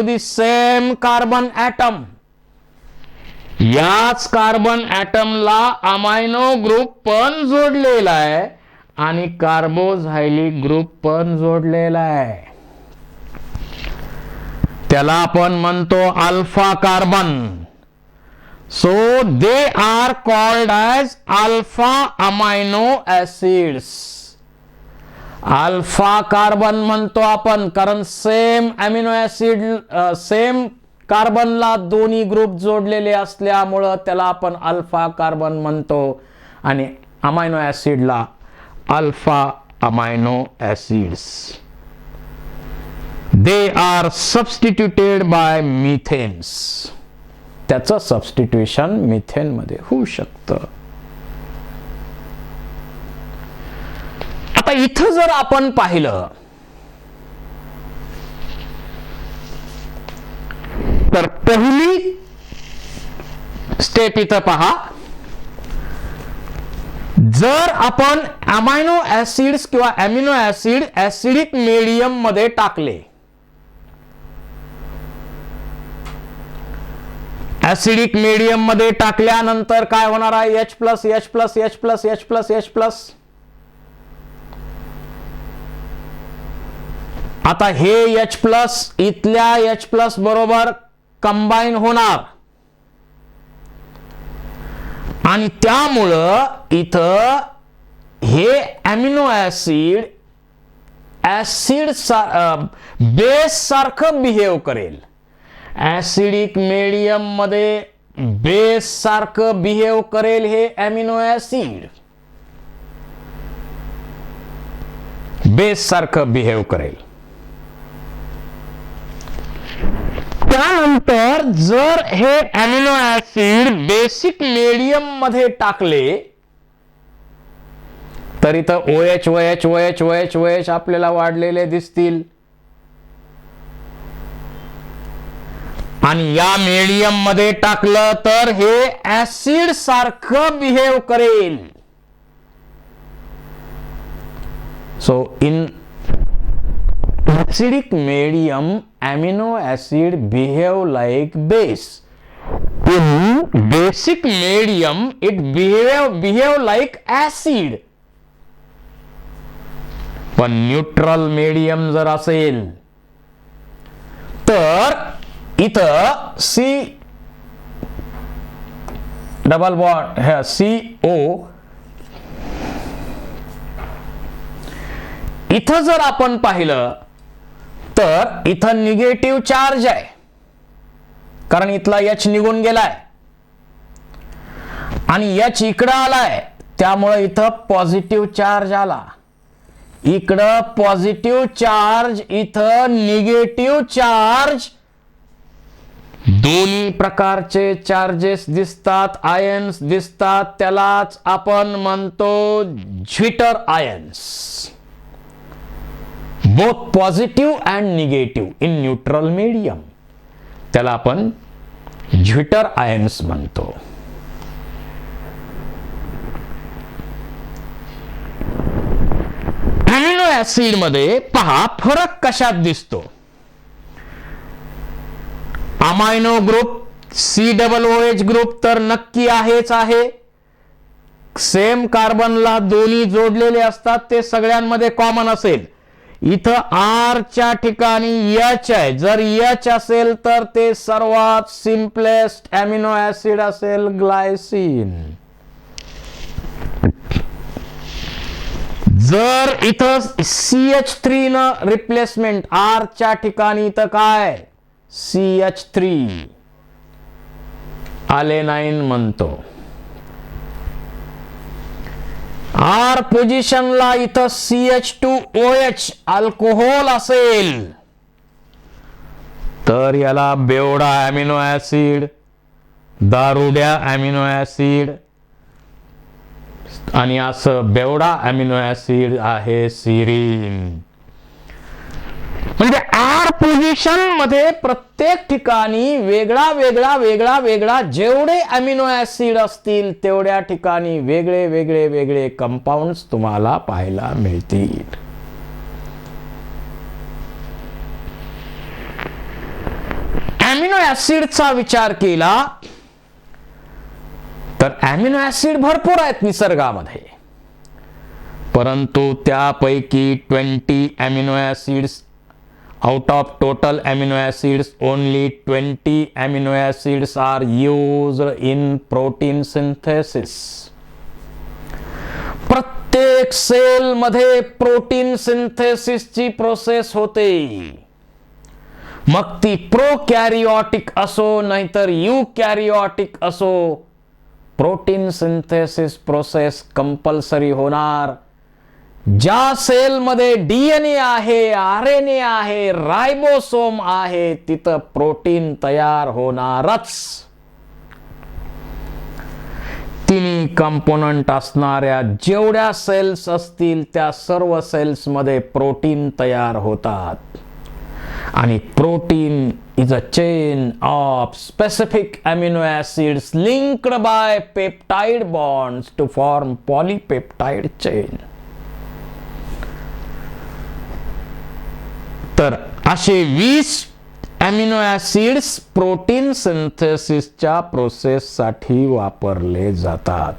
The same carbon atom. याच carbon ॲटमला amino group पण जोडलेला आहे आणि कार्बोझायलिक ग्रुप पण जोडलेला आहे. त्याला आपण म्हणतो alpha carbon. So they are called as alpha amino acids. Alpha carbon म्हणतो आपण कारण सेम अमिनो ऍसिड सेम कार्बनला दोन्ही ग्रुप जोडलेले असल्यामुळं त्याला आपण अल्फा कार्बन म्हणतो आणि अमायनो ऍसिडला alpha amino acids. They are substituted by methanes. त्याचं सबस्टिट्यूशन मिथेन मध्ये होऊ शकतं. आता इथं जर आपण पाहिलं तर पहिली स्टेप इथं पहा. जर आपण अमायनो ऍसिड्स किंवा अमिनो ऍसिड ऍसिडिक मीडियम मध्ये टाकले, ऍसिडिक मीडियम मध्ये टाकल्यानंतर काय होणार आहे? H plus H plus H plus H plus H plus. आता हे H प्लस इथल्या H प्लस बरोबर कंबाईन होणार आणि त्यामुळं इथं हे अमिनो ऍसिड ऍसिड बेस सारखं बिहेव करेल. ऍसिडिक मीडियम मध्ये बेस सारखं बिहेव करेल हे अमिनो ऍसिड. बेस सारखं बिहेव करेल. त्यानंतर जर हे अमिनो ऍसिड बेसिक मीडियम मध्ये टाकले तर इथं OH OH OH OH OH आपल्याला वाढलेले दिसतील आणि या मीडियम मध्ये टाकलं तर हे ऍसिड सारखं बिहेव करेल. So in acidic medium amino acid behave like base. In basic medium it behave like acid. पण न्यूट्रल मीडियम जर असेल तर इथं C डबल बॉन्ड है CO इथं जर आपण पाहिलं तर इथं निगेटिव्ह चार्ज आहे कारण इथला H निघून गेलाय आणि H इकडं आलाय त्यामुळे इथं पॉझिटिव्ह चार्ज आला. इकडं पॉझिटिव्ह चार्ज इथं निगेटिव्ह चार्ज. दोन्ही प्रकारचे चार्जेस दिसतात, आयन्स दिसतात. त्यालाच आपण म्हणतो zwitter ions. Both positive and negative in neutral medium. त्याला आपण झ्विटर आयन्स म्हणतो. अमिनो ऍसिड मध्ये पहा फरक कशात दिसतो. अमायनो ग्रुप COOH ग्रुप तर नक्की आहेच आहे. सेम कार्बनला दोन्ही जोडलेले असतात ते सगळ्यांमध्ये कॉमन असेल. इथं R च्या ठिकाणी H आहे. जर H असेल तर ते सर्वात सिंपलेस्ट अमिनो ऍसिड असेल ग्लायसिन. जर इथं CH3 न रिप्लेसमेंट R च्या ठिकाणी तर काय CH3 अलेनाइन म्हणतो. R पोझिशनला इथं CH2OH अल्कोहोल असेल तर याला बेवडा अमिनो ऍसिड, दारुड्या अमिनो ऍसिड आणि असं बेवडा अमिनो ऍसिड आहे सिरीन. म्हणजे R पोझिशन मध्ये प्रत्येक ठिकाणी वेगळा वेगळा वेगळा वेगळा जेवढे अमिनो ऍसिड असतील तेवढ्या ठिकाणी वेगळे वेगळे वेगळे कंपाऊंड्स तुम्हाला पाहायला मिळतील. अमिनो ऍसिडचा विचार केला तर अमिनो ऍसिड भरपूर आहेत निसर्गामध्ये, परंतु त्यापैकी 20 amino acids out of total amino acids, only 20 amino acids are used in protein synthesis. प्रत्येक सेल मध्ये प्रोटीन सिंथेसिसची प्रोसेस होते, मग ती प्रोकॅरियोटिक असो नाहीतर यूकॅरियोटिक असो, प्रोटीन सिंथेसिस प्रोसेस कंपल्सरी होणार. ज्या सेल मध्ये डीएनए आहे, आरएनए आहे, रायबोसोम आहे, तिथं प्रोटीन तयार होणारच. तिन्ही कंपोनंट असणाऱ्या जेवढ्या सेल्स असतील त्या सर्व सेल्स मध्ये प्रोटीन तयार होतात. आणि protein is a chain of specific amino acids linked by peptide bonds to form polypeptide chain. तर असे 20 अमिनो ऍसिड्स प्रोटीन सिंथेसिसच्या प्रोसेससाठी वापरले जातात.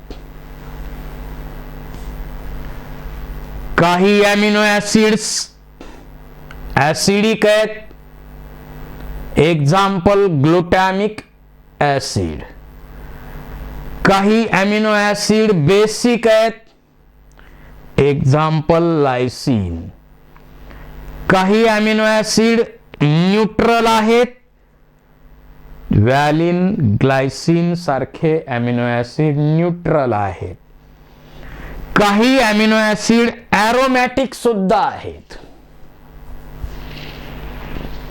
काही अमिनो ऍसिड्स ऍसिडिक आहेत, एक्झाम्पल ग्लुटॅमिक ऍसिड. काही अमिनो ऍसिड बेसिक आहेत, एक्झाम्पल लायसिन. काही अमिनो ऍसिड न्यूट्रल आहेत, व्हॅलिन, ग्लायसिन सारखे अमिनो ऍसिड न्यूट्रल आहेत. काही अमिनो ऍसिड ॲरोमॅटिक सुद्धा आहेत,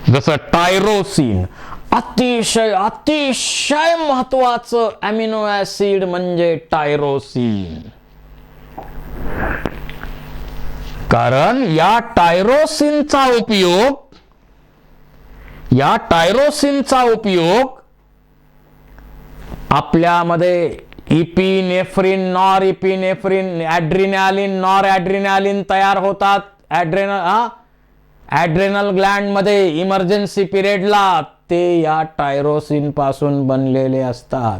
जसं टायरोसिन. अतिशय अतिशय महत्वाचं अमिनो ऍसिड म्हणजे टायरोसिन, कारण या टायरोसिनचा उपयोग आपल्यामध्ये इपिनेफ्रिन, नॉर इपिनेफ्रिन, ॲड्रिनालिन, नॉर ॲड्रिनालिन तयार होतात. ॲड्रेनल ग्लँड मध्ये इमर्जन्सी पिरियडला ते या टायरोसिन पासून बनलेले असतात.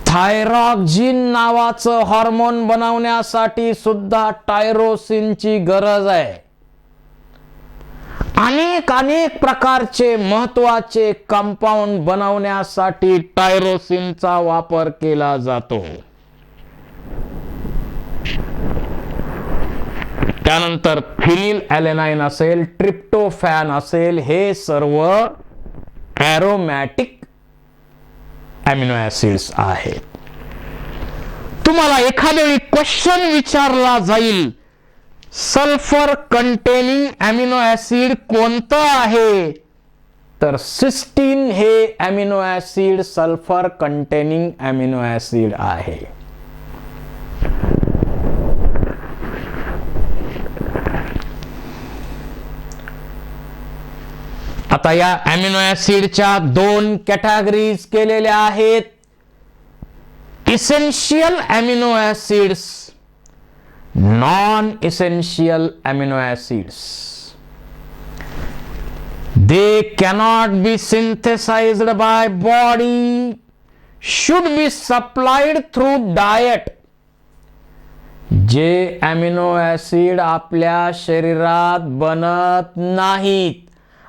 थायरॉक्सिन नावाचं हार्मोन बनवण्यासाठी सुद्धा टायरोसिनची गरज आहे. अनेक प्रकारचे महत्वाचे कंपाऊंड बनवण्यासाठी टायरोसिनचा वापर केला जातो. त्यानंतर फिनिल ॲलेनाइन असेल, ट्रिप्टोफॅन असेल, हे सर्व ॲरोमॅटिक अमिनो ऍसिड्स आहेत. तुम्हाला एखाद्या वेळी क्वेश्चन विचारला जाईल, सल्फर कंटेनिंग अमिनो ऍसिड कोणतं आहे, तर सिस्टीन हे amino acid sulphur containing amino acid आहे. आता या अमिनो ऍसिडच्या 2 कॅटेगरीज केलेल्या आहेत. Essential amino acids, non essential amino acids. They cannot be synthesized by body, should be supplied through diet. जे अमिनो ऍसिड आपल्या शरीरात बनत नाहीत,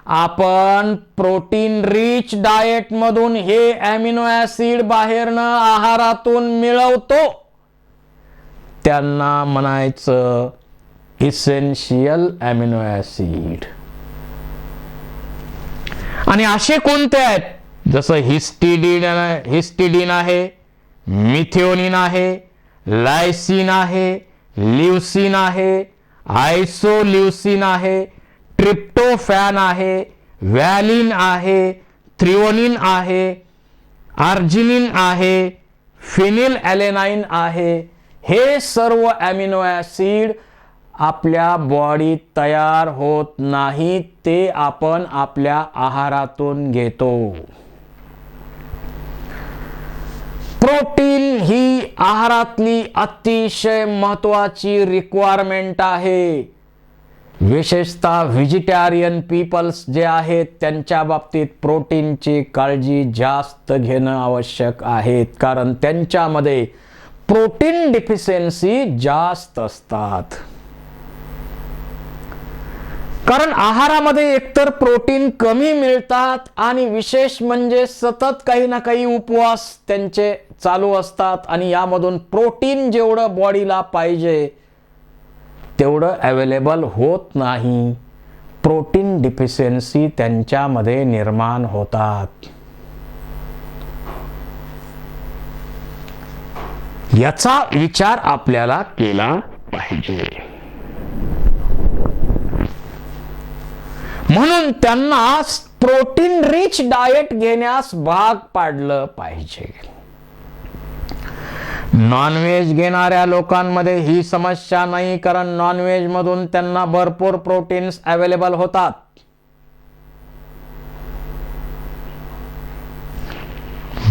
आपण प्रोटीन रिच डाएट मधून हे अमिनो ऍसिड बाहेरनं आहारातून मिळवतो, त्यांना म्हणायचं इसेन्शियल अमिनो ऍसिड. आणि असे कोणते आहेत, जसं हिस्टिडीन आहे, मिथिओनिन आहे, लायसिन आहे, ल्युसिन आहे, आयसोल्युसिन आहे, ट्रिप्टोफॅन आहे, व्हॅलिन आहे, थ्रिओनिन आहे, आर्जिनिन आहे, फिनिल ॲलेनाइन आहे. हे सर्व अमिनो ऍसिड आपल्या बॉडीत तयार होत नाहीत, ते आपण आपल्या आहारातून घेतो. प्रोटीन ही आहारातली अतिशय महत्वाची रिक्वायरमेंट आहे. विशेषतः व्हेजिटेरियन पीपल्स जे आहेत त्यांच्या बाबतीत प्रोटीनची काळजी जास्त घेणं आवश्यक आहे, कारण त्यांच्यामध्ये प्रोटीन डिफिशियन्सी जास्त असतात. कारण आहारामध्ये एकतर प्रोटीन कमी मिळतात आणि विशेष म्हणजे सतत काही ना काही उपवास त्यांचे चालू असतात आणि यामधून प्रोटीन जेवढं बॉडीला पाहिजे तेवढं अवेलेबल होत नाही. प्रोटीन डिफिशियन्सी त्यांच्यामध्ये निर्माण होतात. याचा विचार आपल्याला केला पाहिजे. म्हणून त्यांना प्रोटीन रिच डाएट घेण्यास भाग पाडलं पाहिजे. नॉनव्हेज घेणाऱ्या लोकांमध्ये ही समस्या नाही, कारण नॉनव्हेज मधून त्यांना भरपूर प्रोटीन्स अवेलेबल होतात.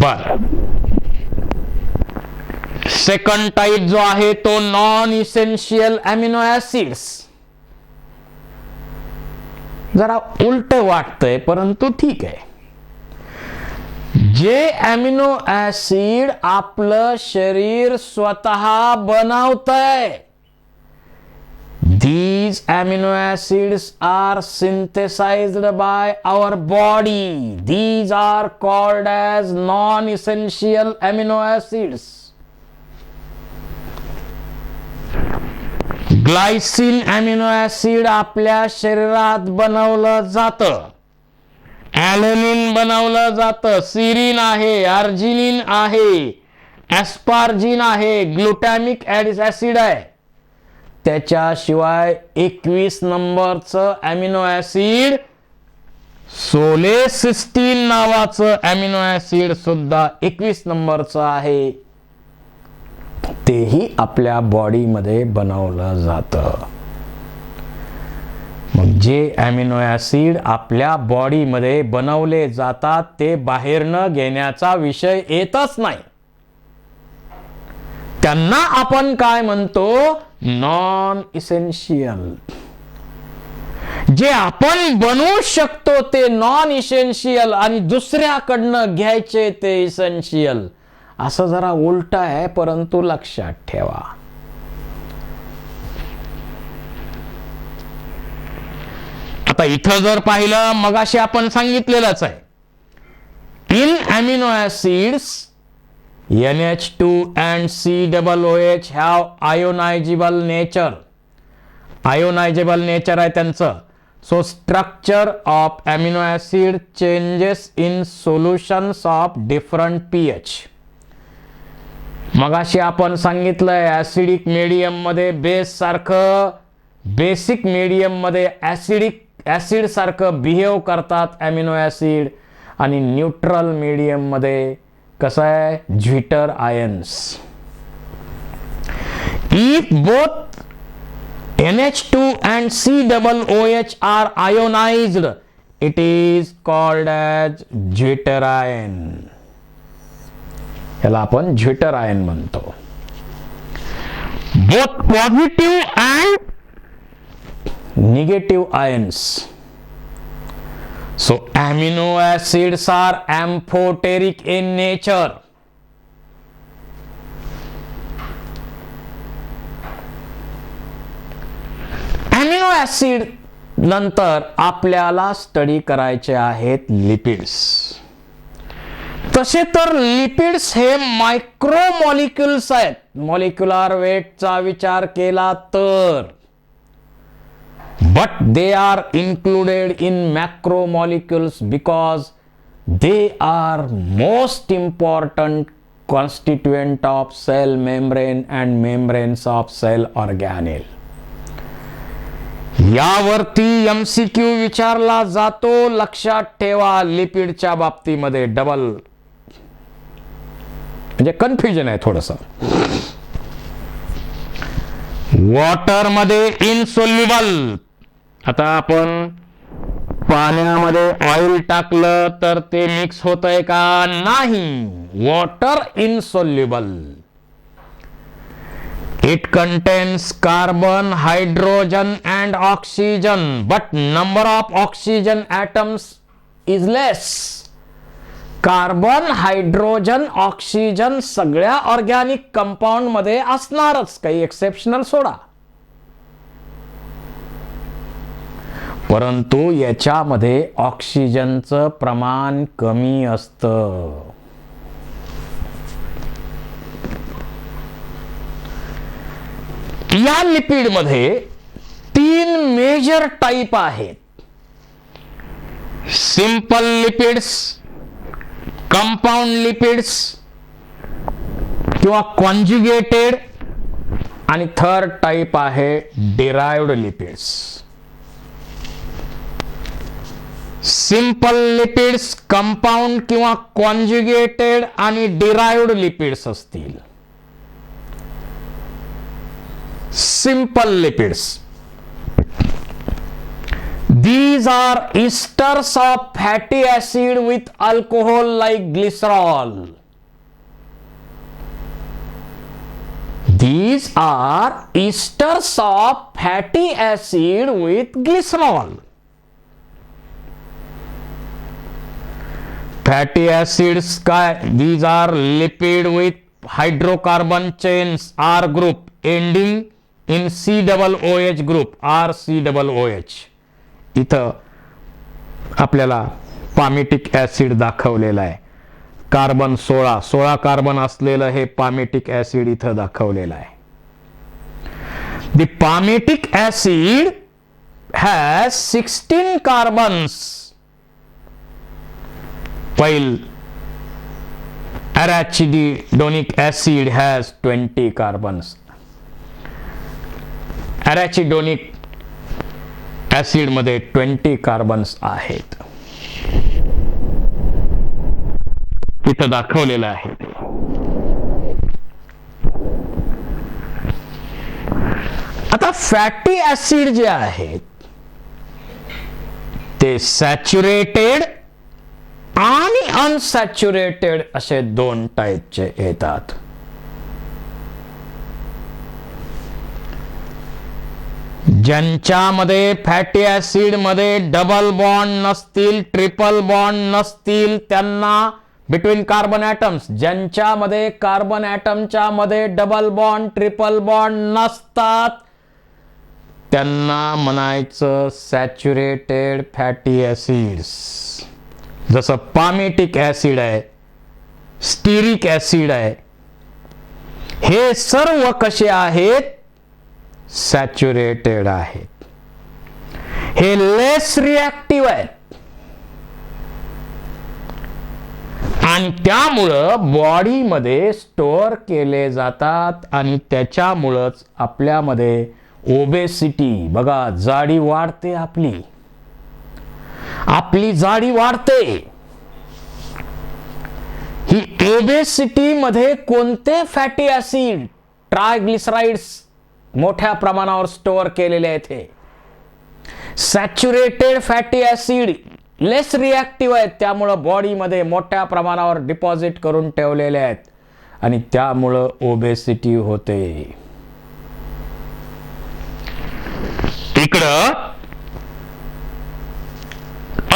बर, सेकंड टाइप जो आहे तो नॉन इसेन्शियल अमिनो ऍसिड्स. जरा उलट वाटतंय परंतु ठीक आहे. जे अमिनो ऍसिड आपलं शरीर स्वतः बनवतंय, these amino acids are synthesized by our body. These are called as non-essential amino acids. Glycine amino acid आपल्या शरीरात बनवलं जातं, ॲलेनिन बनवलं जातं, सिरिन आहे, आर्जिनिन आहे, ॲस्पार्जिन आहे, ग्लुटॅमिक ऍसिड आहे. त्याच्याशिवाय 21 नंबरचं अमिनो ऍसिड सोलेसिस्टीन नावाचं अमिनो ऍसिड सुद्धा 21 नंबरचं आहे. तेही आपल्या बॉडीमध्ये बनवलं जातं. मग जे अमिनो ऍसिड आपल्या बॉडीमध्ये बनवले जातात ते बाहेरनं घेण्याचा विषय येतच नाही. त्यांना आपण काय म्हणतो? Non essential. जे आपण बनवू शकतो ते नॉन इसेन्शियल आणि दुसऱ्याकडनं घ्यायचे ते इसेन्शियल. असं जरा उलट आहे परंतु लक्षात ठेवा. आता इथं जर पाहिलं मगाशी आपण सांगितलेलंच आहे, in amino acids NH2 and COOH have ionizable nature. Ionizable nature आहे त्यांचं. So structure of amino acid changes in solutions of different pH. मगाशी आपण सांगितलंय ऍसिडिक मीडियम मध्ये बेस सारखं, बेसिक मीडियम मध्ये ऍसिड सारखं बिहेव करतात अमिनो ऍसिड, आणि न्यूट्रल मीडियम मध्ये कसं आहे? Zwitter ions. If both NH2 and COOH are ionized, it is called as zwitter ion. याला आपण ज्विटर आयन म्हणतो. Both positive and negative ions. So amino acids are amphoteric in nature. Amino acid नंतर आपल्याला study करायचे आहेत lipids. तसे तर lipids हे मायक्रो मॉलिक्युल्स आहेत. मॉलिक्युलर वेटचा विचार केला तर, but they are included in macromolecules because they are most important constituent of cell membrane and membranes of cell organelle. यावरती MCQ विचारला जातो. लक्षात ठेवा, लिपिडच्या बाबतीमध्ये डबल म्हणजे कन्फ्युजन आहे थोडंसं. वॉटर मध्ये इनसोल्युबल. आता आपण पाण्यामध्ये ऑइल टाकलं तर ते मिक्स होतंय का? नाही. Water insoluble. It contains carbon, hydrogen and oxygen, but number of oxygen atoms is less. Carbon, hydrogen, oxygen सगळ्या ऑर्गॅनिक कंपाऊंड मध्ये असणारच, काही एक्सेप्शनल सोडा. परंतु याच्यामध्ये ऑक्सिजनचं प्रमाण कमी असतं. या लिपिड मध्ये 3 मेजर टाइप आहेत. सिंपल लिपिड्स, कंपाउंड लिपिड्स किंवा कॉन्जुगेटेड, आणि थर्ड टाइप आहे derived lipids. Simple lipids, compound किंवा कॉन्जुगेटेड आणि डिराइव्ड लिपिड्स असतील. Simple lipids, these are esters of fatty acid with alcohol like glycerol. These are esters of fatty acid with glycerol. Fatty acids काय? These are lipid with hydrocarbon chains R group ending in COOH group RCOOH. इथं आपल्याला palmitic acid दाखवलेलं आहे. Carbon 16 carbon असलेलं हे palmitic acid इथं दाखवलेलं आहे. The palmitic acid has 16 carbons, while arachidonic acid has 20 carbons. Arachidonic acid मध्ये 20 कार्बन्स आहेत. इथं दाखवलेलं आहे. आता फॅटी ऍसिड जे आहेत ते सॅच्युरेटेड आणि अनसॅच्युरेटेड असे 2 टाईपचे येतात. ज्यांच्यामध्ये फॅटी ऍसिड मध्ये डबल बॉन्ड नसतील, ट्रिपल बॉन्ड नसतील, त्यांना बिटवीन कार्बन ॲटम्स, ज्यांच्यामध्ये कार्बन ॲटमच्या मध्ये डबल बॉन्ड, ट्रिपल बॉन्ड नसतात, त्यांना म्हणायचं सॅच्युरेटेड फॅटी ऍसिड्स. जसं पामिटिक ऍसिड आहे, स्टिरिक ऍसिड आहे, हे सर्व कसे आहेत? सॅच्युरेटेड आहेत. हे लेस रिॲक्टिव्ह आहेत आणि त्यामुळं बॉडीमध्ये स्टोअर केले जातात आणि त्याच्यामुळंच आपल्यामध्ये ओबेसिटी, बघा जाडी वाढते, आपली जाडी वाढते. ही ओबेसिटी मध्ये कोणते फॅटी ऍसिड? ट्रायग्लिसराइड्स मोठ्या प्रमाणावर स्टोअर केलेले आहेत. हे सॅच्युरेटेड फॅटी ऍसिड लेस रिॲक्टिव्ह आहेत, त्यामुळं बॉडीमध्ये मोठ्या प्रमाणावर डिपॉझिट करून ठेवलेले आहेत आणि त्यामुळं ओबेसिटी होते. इकडं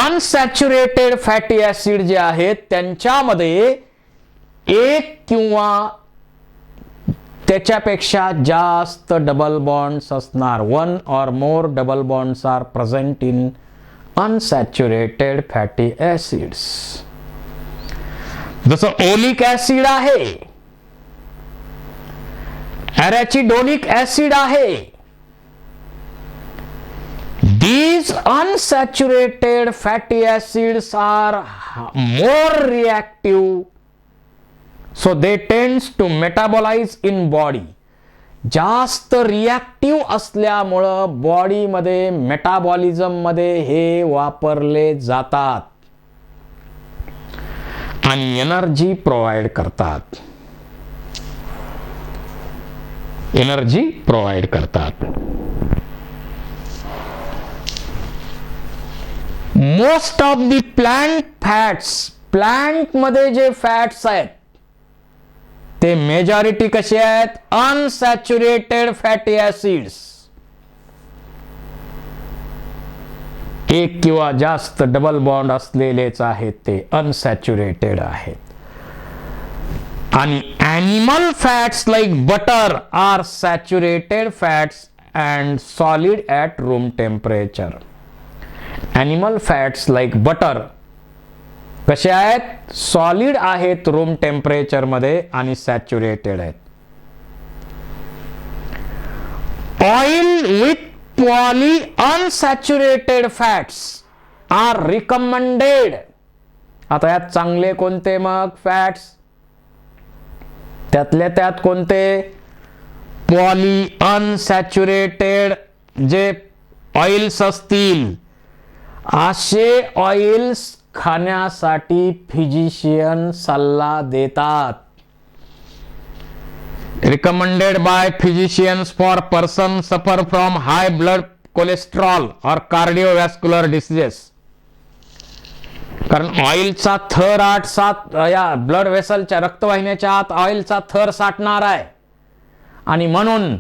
अनसॅच्युरेटेड फॅटी ऍसिड जे आहेत त्यांच्यामध्ये एक किंवा त्याच्यापेक्षा जास्त डबल बॉन्ड्स असणार. 1 or more double bonds are present in unsaturated fatty acids. जसं ओलिक ऍसिड आहे, ॲरॅचिडोनिक ऍसिड आहे. These unsaturated fatty acids are more reactive, so they tends to metabolize in body. जास्त रिॲक्टिव्ह असल्यामुळं बॉडीमध्ये metabolism मध्ये हे वापरले जातात आणि एनर्जी प्रोव्हाइड करतात. Most of the plant fats, plant मध्ये जे फॅट्स आहेत ते मेजॉरिटी कसे आहेत? Unsaturated fatty acids. एक किंवा जास्त डबल बॉन्ड असलेलेच आहेत, ते अनसॅच्युरेटेड आहेत. आणि animal fats like butter are saturated fats and solid at room temperature. Animal fats like butter कसे आहेत? सॉलिड आहेत रूम टेम्परेचर मध्ये आणि सॅच्युरेटेड आहेत. Oil with polyunsaturated fats are recommended. आता यात चांगले कोणते मग फॅट्स? त्यातल्या त्यात कोणते? पॉली अनसॅच्युरेटेड जे ऑइल्स असतील, असे ऑइल्स खाण्यासाठी फिजिशियन सल्ला देतात. Recommended by physicians for person suffer from high blood cholesterol और कार्डिओवॅस्क्युलर डिसीजेस. कारण ऑइलचा थर 8-7 या ब्लड वेसलच्या रक्तवाहिन्याच्या आत ऑइलचा थर साठणार आहे आणि म्हणून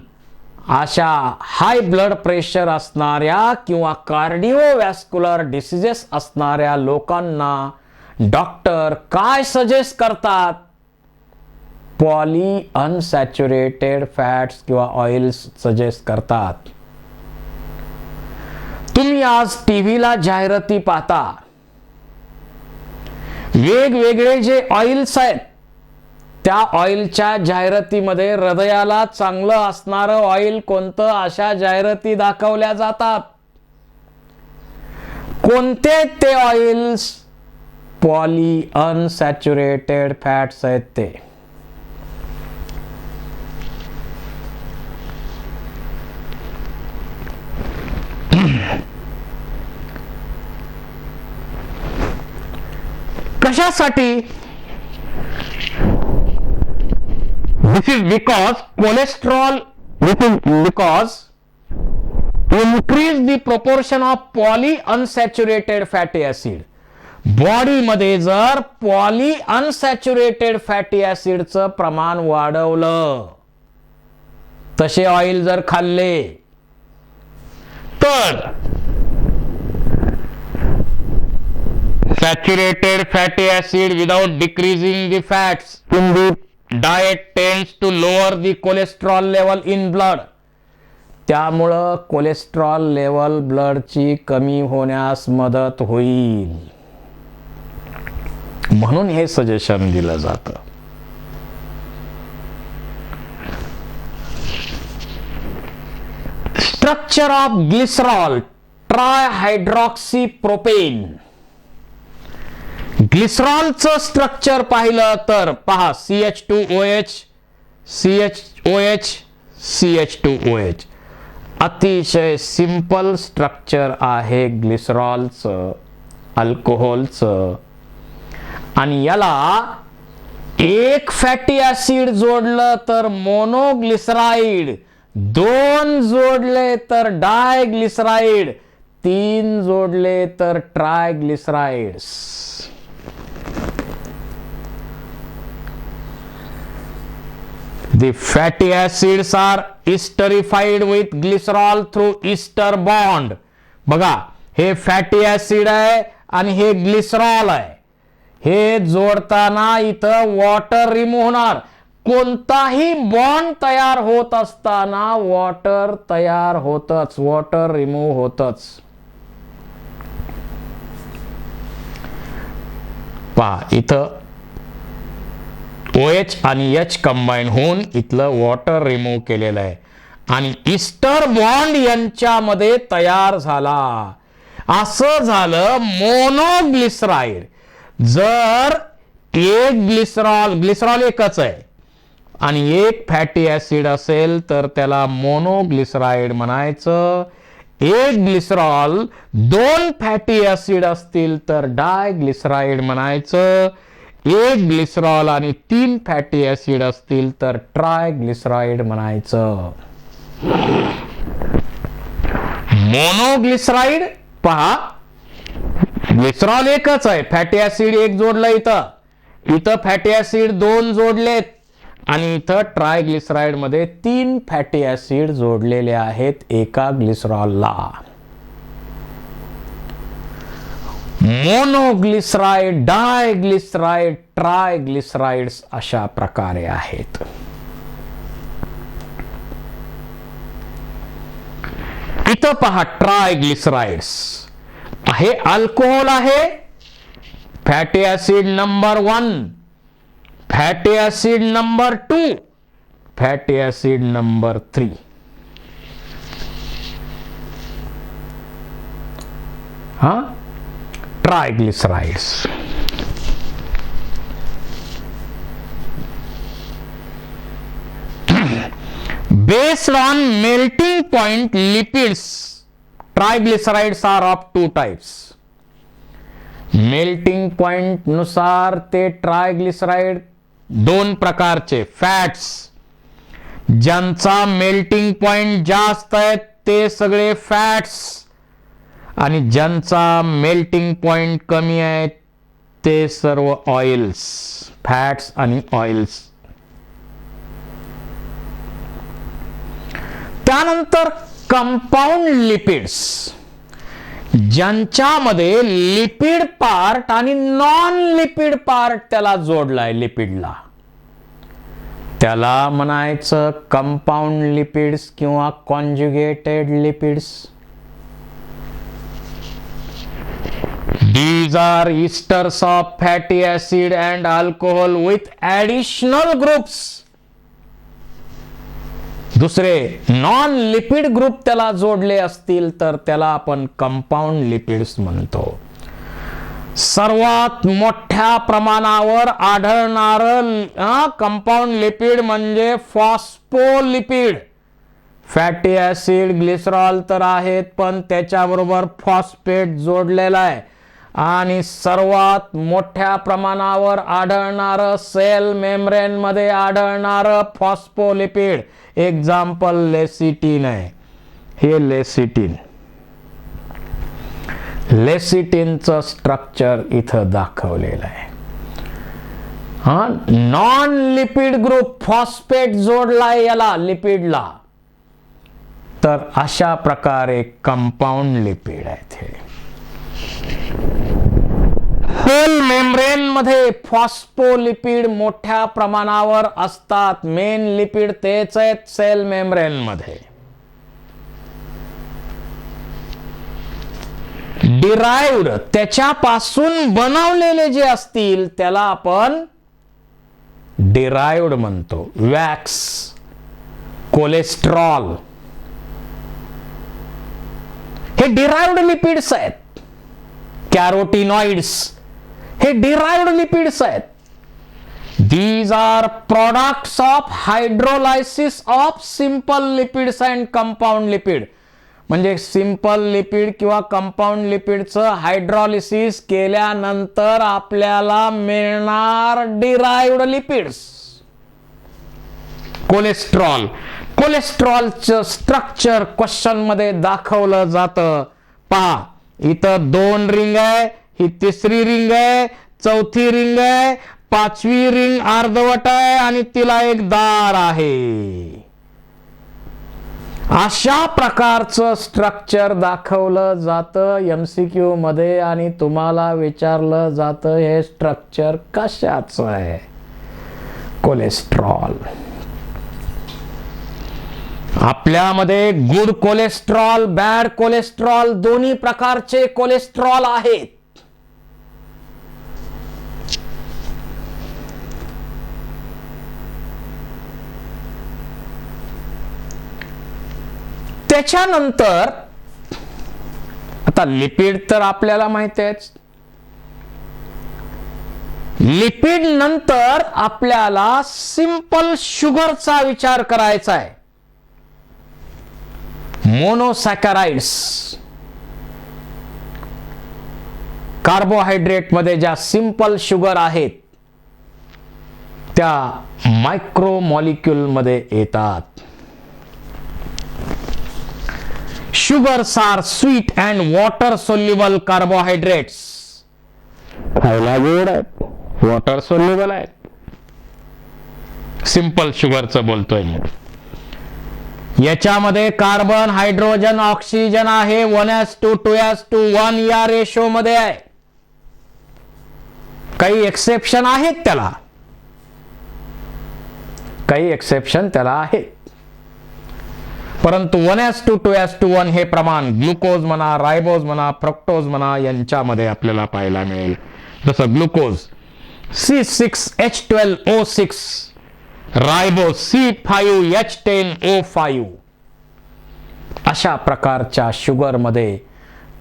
अशा हाय ब्लड प्रेशर असणाऱ्या किंवा कार्डिओवॅस्क्युलर डिसीजेस असणाऱ्या लोकांना डॉक्टर काय सजेस्ट करतात? पॉली अनसॅच्युरेटेड फॅट्स किंवा ऑइल्स सजेस्ट करतात. तुम्ही आज टीव्हीला जाहिराती पाहता, वेगवेगळे जे ऑइल्स आहेत त्या ऑइलच्या जाहिरातीमध्ये हृदयाला चांगलं असणारं ऑइल कोणतं अशा जाहिराती दाखवल्या जातात. कोणते ते ऑइल्स? पॉली अनसॅच्युरेटेड फॅट्स आहेत ते. कशासाठी? This is because cholesterol, because increase the proportion of polyunsaturated fatty acid. Body मध्ये जर पॉली अनसॅच्युरेटेड फॅटी ऍसिडचं प्रमाण वाढवलं, तसे ऑइल जर खाल्ले तर saturated fatty acid without decreasing the fats in the diet tends to lower the cholesterol level in blood. त्यामुळं cholesterol level ब्लडची कमी होण्यास मदत होईल, म्हणून हे सजेशन दिलं जातं. Structure of glycerol trihydroxy propane. ग्लिसरॉलचं स्ट्रक्चर पाहिलं तर पहा, CH2OH CHOH CH2OH. अतिशय सिंपल स्ट्रक्चर आहे ग्लिसरॉलचं, अल्कोहोलचं. आणि याला एक फॅटी ऍसिड जोडलं तर मोनोग्लिसराइड, 2 जोडले तर डायग्लिसराइड, 3 जोडले तर triglycerides. The fatty acids are esterified with glycerol through ester bond. बघा, हे फॅटी ऍसिड आहे आणि हे ग्लिसरॉल आहे. हे जोडताना इथं वॉटर रिमूव्ह होणार. कोणताही बॉन्ड तयार होत असताना वॉटर तयार होतच, वॉटर रिमूव्ह होतच. पहा, इथं OH आणि H कंबाईन होऊन इथलं वॉटर रिमूव्ह केलेलं आहे आणि इस्टर बॉन्ड यांच्यामध्ये तयार झाला. असं झालं मोनोग्लिसराइड. जर एक ग्लिसरॉल एकच आहे आणि एक फॅटी ऍसिड असेल तर त्याला मोनोग्लिसराइड म्हणायचं. एक ग्लिसरॉल 2 फॅटी ऍसिड असतील तर डायग्लिसराइड म्हणायचं. एक ग्लिसरॉल आणि 3 फॅटी ऍसिड असतील तर ट्रायग्लिसराइड म्हणायचं. मोनोग्लिसराइड पहा, ग्लिसरॉल एकच आहे, फॅटी ऍसिड एक जोडलं, इथं फॅटी ऍसिड 2 जोडलेत आणि इथं ट्रायग्लिसराइड मध्ये 3 फॅटी ऍसिड जोडलेले आहेत एका ग्लिसरॉलला. मोनोग्लिसराइड, डायग्लिसराइड, ट्रायग्लिसराइड्स अशा प्रकारे आहेत. इथं पहा ट्रायग्लिसराइड्स आहे, अल्कोहोल आहे, fatty acid number 1, fatty acid number 2, fatty acid number 3. हा triglycerides. Based on melting point lipids, triglycerides are of 2 types. Melting point नुसार ते ट्रायग्लिसराइड 2 प्रकारचे फॅट्स. ज्यांचा मेल्टिंग पॉइंट जास्त आहे ते सगळे फॅट्स, आणि ज्यांचा मेल्टिंग पॉइंट कमी आहे ते सर्व ऑइल्स, फॅट्स आणि ऑइल्स. त्यानंतर कंपाऊंड लिपिड्स, ज्यांच्यामध्ये लिपिड पार्ट आणि नॉन लिपिड पार्ट त्याला जोडलाय लिपिडला, त्याला म्हणायचं कंपाऊंड लिपिड्स किंवा conjugated lipids. These are esters of fatty acid and alcohol with additional groups. दुसरे नॉन लिपिड ग्रुप त्याला जोडले असतील तर त्याला आपण कंपाऊंड लिपिड्स म्हणतो. सर्वात मोठ्या प्रमाणावर आढळणारं कंपाऊंड लिपिड म्हणजे फॉस्फोलिपिड. फॅटी ऍसिड, ग्लिसरॉल तर आहेत, पण त्याच्याबरोबर फॉस्फेट जोडलेला आहे. आणि सर्वात मोठ्या प्रमाणावर आढळणारं सेल मेम्ब्रेन मध्ये आढळणारं फॉस्फोलिपिड एक्झाम्पल लेसिटिन आहे. हे लेसिटिन, लेसिटिनचं स्ट्रक्चर इथं दाखवलेलं आहे. नॉन लिपिड ग्रुप फॉस्फेट जोडलाय याला लिपिडला, तर अशा प्रकारे कंपाऊंड लिपिड आहेत. हे सेल मेम्ब्रेन मध्ये फॉस्फोलिपिड मोठ्या प्रमाणावर असतात. मेन लिपिड तेच आहेत सेल मेम्ब्रेन मध्ये. डिराइव्ड, त्याच्यापासून बनवलेले जे असतील त्याला आपण डिराइव्ड म्हणतो. वॅक्स, कोलेस्ट्रॉल हे डिराइव्ड लिपिड्स आहेत. कॅरोटिनॉइड्स हे डिराइव्ड लिपिड्स आहेत. These are products of hydrolysis of simple lipids and compound lipid. म्हणजे सिंपल लिपिड किंवा कंपाऊंड लिपिडचं हायड्रॉलिसिस केल्यानंतर आपल्याला मिळणार डिराइव्ड लिपिड्स. कोलेस्ट्रॉल, कोलेस्ट्रॉलचं स्ट्रक्चर क्वेश्चन मध्ये दाखवलं जातं. पहा, इथं 2 रिंग आहे, ही 3री रिंग आहे, 4थी रिंग आहे, 5वी रिंग अर्धवट आहे आणि तिला एक दार आहे. अशा प्रकारचं स्ट्रक्चर दाखवलं जातं MCQ मध्ये आणि तुम्हाला विचारलं जातं हे स्ट्रक्चर कशाचं आहे. कोलेस्ट्रॉल. आपल्यामध्ये गुड कोलेस्ट्रॉल, बॅड कोलेस्ट्रॉल दोन्ही प्रकारचे कोलेस्ट्रॉल आहेत. त्याच्यानंतर आता लिपिड तर आपल्याला माहिती आहे. लिपिड नंतर आपल्याला सिंपल शुगरचा विचार करायचा आहे. मोनोसॅकराइड्स, कार्बोहायड्रेट मध्ये ज्या सिंपल शुगर आहेत त्या मायक्रो मॉलिक्यूल मध्ये येतात. Sugars are sweet and water soluble carbohydrates. खायला गोड आहेत, वॉटर सोल्युबल आहेत. सिंपल शुगरचं बोलतोय मी. याच्यामध्ये कार्बन, हायड्रोजन, ऑक्सिजन आहे 1:2 2:1 या रेशो मध्ये आहे. काही एक्सेप्शन आहेत त्याला, काही एक्सेप्शन त्याला आहेत, परंतु 1:2 2:1 हे प्रमाण ग्लुकोज म्हणा, रायबोज म्हणा, फ्रक्टोज म्हणा यांच्यामध्ये आपल्याला पाहायला मिळेल. जसं ग्लुकोज C6H12O6, रायबोज C5H10O5. अशा प्रकारच्या शुगरमध्ये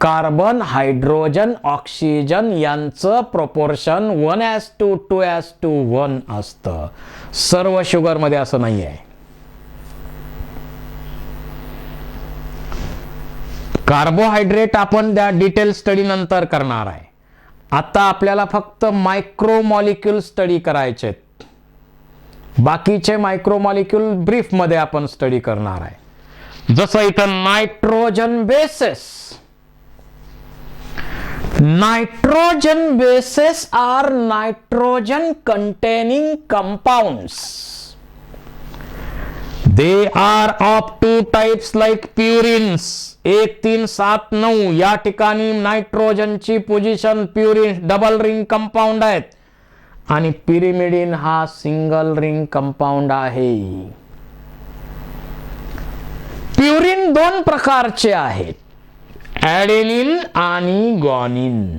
कार्बन, हायड्रोजन, ऑक्सिजन यांचं प्रोपोर्शन 1:2 2:1 असतं. सर्व शुगरमध्ये असं नाही आहे. कार्बोहायड्रेट आपण त्या डिटेल स्टडी नंतर करणार आहे. आता आपल्याला फक्त मायक्रोमॉलिक्यूल स्टडी करायचे. बाकीचे मायक्रोमॉलिक्यूल ब्रीफ मध्ये आपण स्टडी करणार आहे. जसं इथं nitrogen bases. Nitrogen bases are nitrogen containing compounds. They are of two types like purines. 1 3 7 9 या ठिकाणी नायट्रोजनची position purine double ring compound आहेत आणि पिरिमिडिन हा सिंगल रिंग कंपाऊंड आहे. प्युरिन 2 प्रकारचे आहेत, ॲडेनिन आणि ग्वानिन.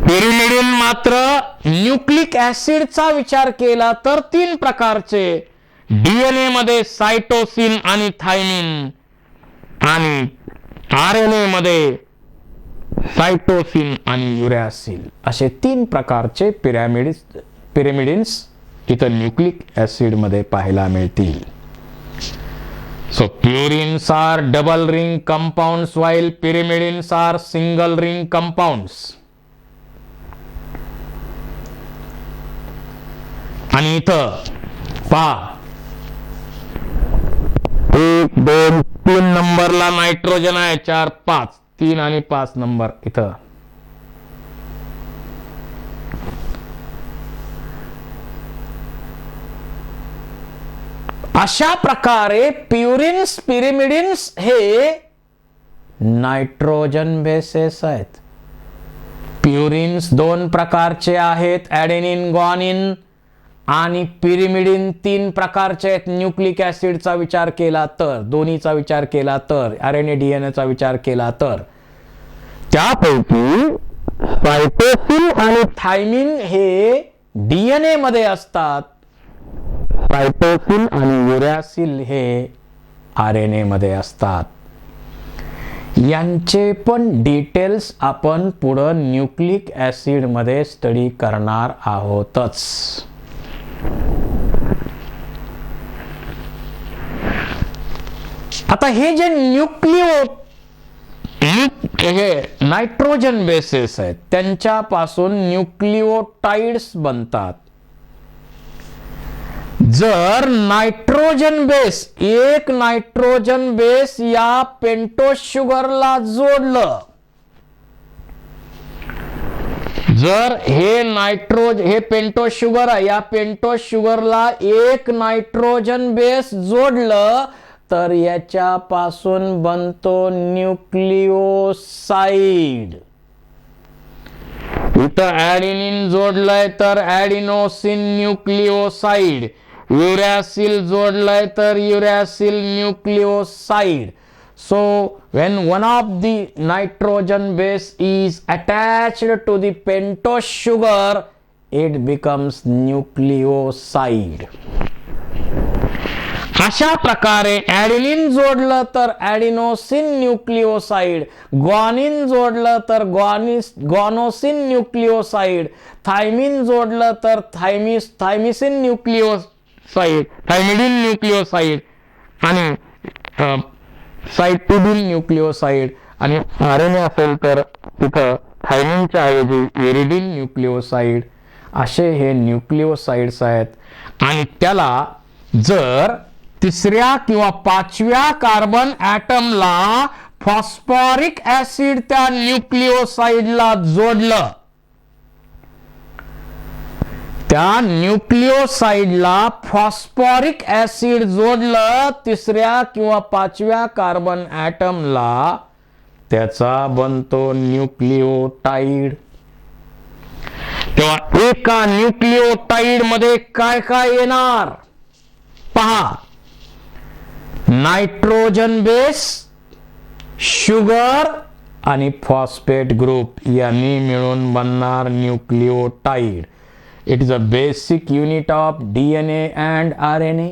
पिरिमिडिन मात्र न्यूक्लिक ऍसिडचा विचार केला तर 3 प्रकारचे, डीएनए मध्ये सायटोसिन आणि थायमिन आणि आरएनए मध्ये सायटोसिन आणि युरॅसिल असे 3 प्रकारचे पिरिमिडिन्स इथं न्यूक्लिक ऍसिड मध्ये पाहायला मिळतील. So purines are double ring compounds while pyrimidines are single ring compounds. आणि इथं पहा 1 2 3 नंबरला नायट्रोजन आहे, 4 5 3 आणि 5 नंबर इथं. अशा प्रकारे प्युरिन्स, पिरिमिडिन्स हे नायट्रोजन बेसेस आहेत. प्युरिन्स 2 प्रकारचे आहेत, ॲडेनिन, ग्वानिन आणि पिरिमिडिन 3 प्रकारचे आहेत. न्यूक्लिक ऍसिडचा विचार केला तर, दोन्हीचा विचार केला तर, आरएनए डीएनएचा विचार केला तर त्यापैकी सायटोसिन आणि थायमिन हे डीएनए मध्ये असतात, सायटोसिन आणि युरॅसिल हे आरएनए मध्ये असतात. यांचे पण डिटेल्स आपण पुढं न्यूक्लिक ऍसिड मध्ये स्टडी करणार आहोतच. आता हे जे हे नायट्रोजन बेसेस आहेत त्यांच्यापासून न्यूक्लिओटाइड्स बनतात. जर नायट्रोजन बेस, एक नायट्रोजन बेस या पेंटोस शुगरला जोडलं, जर हे पेंटोस शुगर आहे, या पेंटोस शुगरला एक नायट्रोजन बेस जोडलं तर याच्यापासून बनतो न्यूक्लिओसाइड. इथं ॲडेनिन जोडलंय तर ॲडिनोसिन न्यूक्लिओसाइड, युरॅसिल जोडलंय तर युरॅसिल न्यूक्लिओसाइड. So when one of the nitrogen base is attached to the pentose sugar, it becomes nucleoside. अशा प्रकारे ॲडेनिन जोडलं तर ॲडिनोसिन न्यूक्लिओसाइड, ग्वानिन जोडलं तर ग्वानोसिन न्यूक्लिओसाइड, थायमिन जोडलं तर थायमिसिन न्यूक्लिओसाइड, थायमिडिन न्यूक्लिओसाइड आणि सायटोडिन न्यूक्लिओसाइड आणि आरएनए असेल तर तिथं थायमिनच्या ऐवजी इरिडिन न्यूक्लिओसाइड असे हे न्यूक्लिओसाइड्स आहेत. आणि त्याला जर 3ऱ्या किंवा 5व्या कार्बन ॲटमला फॉस्फोरिक ऍसिड त्या न्यूक्लिओसाइडला जोडलं त्या न्यूक्लिओसाइडला फॉस्फॉरिक ऍसिड जोडलं तिसऱ्या किंवा पाचव्या कार्बन ऍटमला, त्याचा बनतो न्यूक्लिओटाइड. तेव्हा एका न्यूक्लिओटाइड मध्ये काय काय येणार पहा. नायट्रोजन बेस, शुगर आणि फॉस्फेट ग्रुप यांनी मिळून बनणार nucleotide. It is a basic unit of DNA and RNA.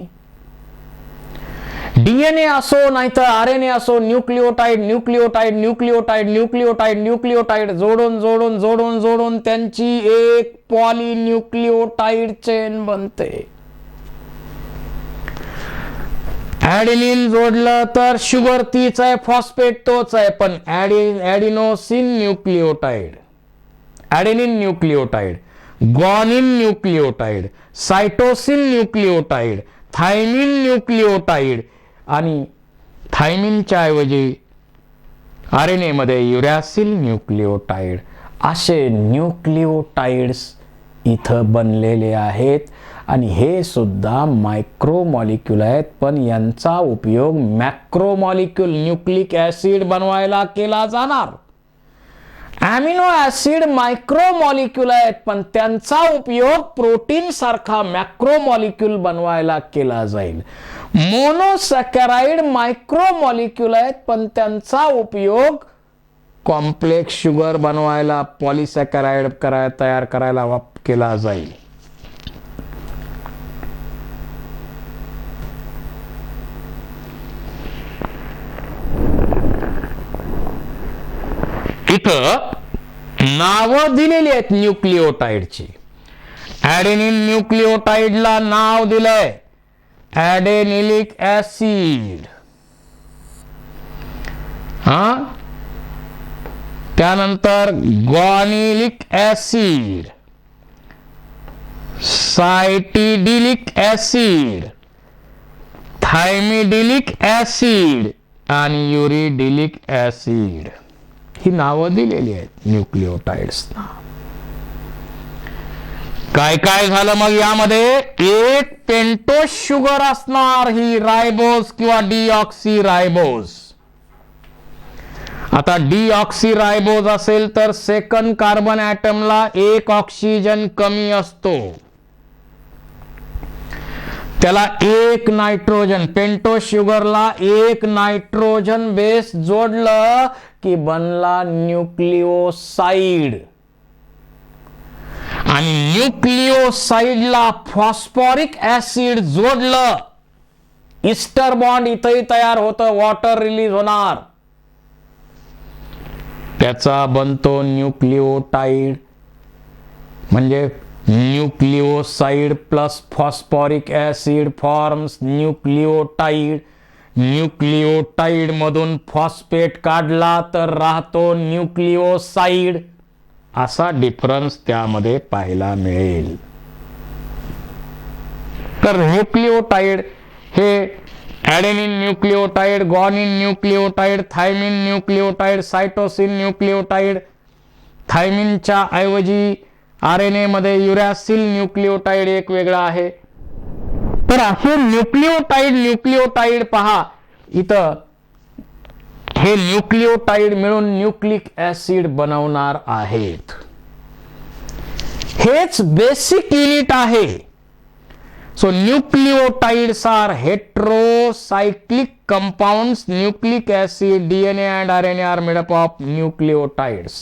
DNA असो नाहीतर आरएनए असो, न्यूक्लिओटाइड न्यूक्लिओटाइड न्यूक्लिओटाइड न्यूक्लिओटाइड न्यूक्लिओटाइड जोडून जोडून जोडून जोडून त्यांची एक पॉलिन्यूक्लिओटाइड चेन बनते. ऍडेनिन जोडलं तर शुगर तीच आहे, फॉस्फेट तोच आहे, पण ऍडिनोसिन न्यूक्लिओटाइड, ऍडेनिन न्यूक्लिओटाइड, ग्वानिन न्यूक्लिओटाइड, सायटोसिन न्यूक्लिओटाइड, थायमिन न्यूक्लिओटाइड आणि थायमिनच्या ऐवजी आरएनए मध्ये युरॅसिल न्यूक्लिओटाइड, असे न्यूक्लिओटाइड्स इथं बनलेले आहेत. आणि हे सुद्धा मायक्रोमॉलिक्यूल आहेत, पण यांचा उपयोग मॅक्रोमॉलिक्यूल न्यूक्लिक ऍसिड बनवायला केला जाणार. अॅमिनो ऍसिड मायक्रोमॉलिक्यूल आहेत, पण त्यांचा उपयोग प्रोटीन सारखा मॅक्रोमॉलिक्यूल बनवायला केला जाईल. मोनोसॅकॅराइड मायक्रोमॉलिक्यूल आहेत, पण त्यांचा उपयोग कॉम्प्लेक्स शुगर बनवायला, पॉलिसॅकॅराइड तयार करायला केला जाईल. इथं नावं दिलेली आहेत न्यूक्लिओटाइडची. ऍडेनिन न्यूक्लिओटाइडला नाव दिलंय ऍडेनिलिक ऍसिड. त्यानंतर ग्वानिलिक ऍसिड, सायटिडिलिक ऍसिड, थायमिडिलिक ऍसिड आणि युरिडिलिक ऍसिड, ही नावं दिलेली आहेत न्यूक्लिओटाइड्सना. काय काय झालं मग यामध्ये? एक पेंटोस शुगर असणार, ही रायबोज किंवा डीऑक्सी रायबोज. आता डीऑक्सी रायबोज असेल तर सेकंड कार्बन ऍटमला एक ऑक्सिजन कमी असतो, त्याला एक नायट्रोजन, पेंटोस शुगरला एक नायट्रोजन बेस जोडलं की बनला न्यूक्लिओसाइड. आणि न्यूक्लिओसाइडला फॉस्फॉरिक ऍसिड जोडलं, इस्टर बॉन्ड इथंही तयार होतं, वॉटर रिलीज होणार, त्याचा बनतो न्यूक्लिओटाइड. म्हणजे न्यूक्लिओसाइड प्लस फॉस्फॉरिक ऍसिड फॉर्म्स न्यूक्लिओटाइड. न्यूक्लिओटाइड मधून फॉस्फेट काढला तर राहतो न्यूक्लिओसाइड. असा डिफरन्स त्यामध्ये पाहायला मिळेल. तर न्यूक्लिओटाइड हे ऍडेनिन न्यूक्लिओटाइड, ग्वानिन न्यूक्लिओटाइड, थायमिन न्यूक्लिओटाइड, सायटोसिन न्यूक्लिओटाइड, थायमिनच्या ऐवजी आरएनए मध्ये युरॅसिल न्यूक्लिओटाइड एक वेगळा आहे. तर असे न्यूक्लिओटाइड पहा, इथं हे न्यूक्लिओटाइड मिळून न्यूक्लिक ऍसिड बनवणार आहेत. हेच बेसिक युनिट आहे. So nucleotides are heterocyclic compounds. Nucleic acid, DNA and RNA are made up of nucleotides.